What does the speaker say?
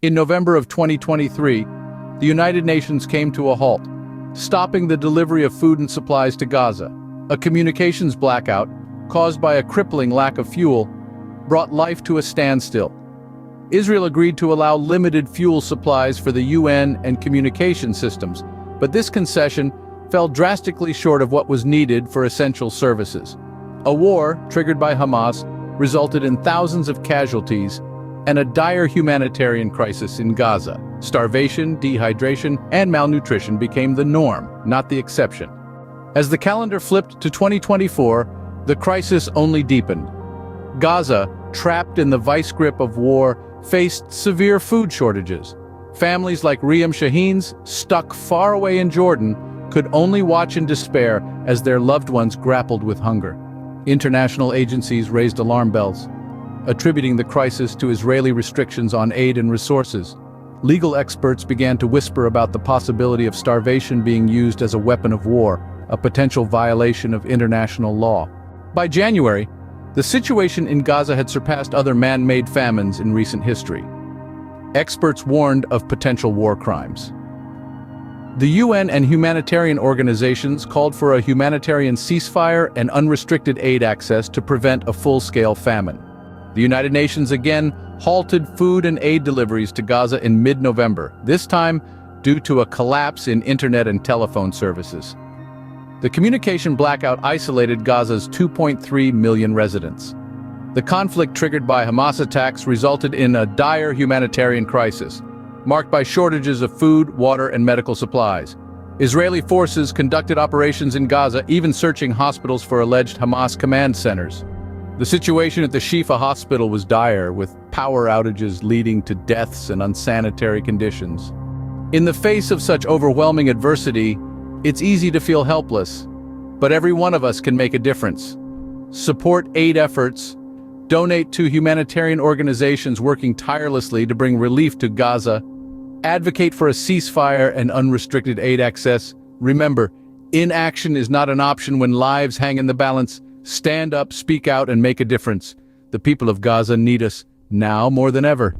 In November of 2023, the United Nations came to a halt, stopping the delivery of food and supplies to Gaza. A communications blackout, caused by a crippling lack of fuel, brought life to a standstill. Israel agreed to allow limited fuel supplies for the UN and communication systems, but this concession fell drastically short of what was needed for essential services. A war, triggered by Hamas, resulted in thousands of casualties and a dire humanitarian crisis in Gaza. Starvation, dehydration, and malnutrition became the norm, not the exception. As the calendar flipped to 2024, the crisis only deepened. Gaza, trapped in the vice grip of war, faced severe food shortages. Families like Riyam Shaheen's, stuck far away in Jordan, could only watch in despair as their loved ones grappled with hunger. International agencies raised alarm bells, attributing the crisis to Israeli restrictions on aid and resources. Legal experts began to whisper about the possibility of starvation being used as a weapon of war, a potential violation of international law. By January, the situation in Gaza had surpassed other man-made famines in recent history. Experts warned of potential war crimes. The UN and humanitarian organizations called for a humanitarian ceasefire and unrestricted aid access to prevent a full-scale famine. The United Nations again halted food and aid deliveries to Gaza in mid-November, this time due to a collapse in internet and telephone services. The communication blackout isolated Gaza's 2.3 million residents. The conflict triggered by Hamas attacks resulted in a dire humanitarian crisis, marked by shortages of food, water, and medical supplies. Israeli forces conducted operations in Gaza, even searching hospitals for alleged Hamas command centers. The situation at the Shifa hospital was dire, with power outages leading to deaths and unsanitary conditions. In the face of such overwhelming adversity, it's easy to feel helpless, but every one of us can make a difference. Support aid efforts, donate to humanitarian organizations working tirelessly to bring relief to Gaza, advocate for a ceasefire and unrestricted aid access. Remember, inaction is not an option when lives hang in the balance. Stand up, speak out, and make a difference. The people of Gaza need us now more than ever.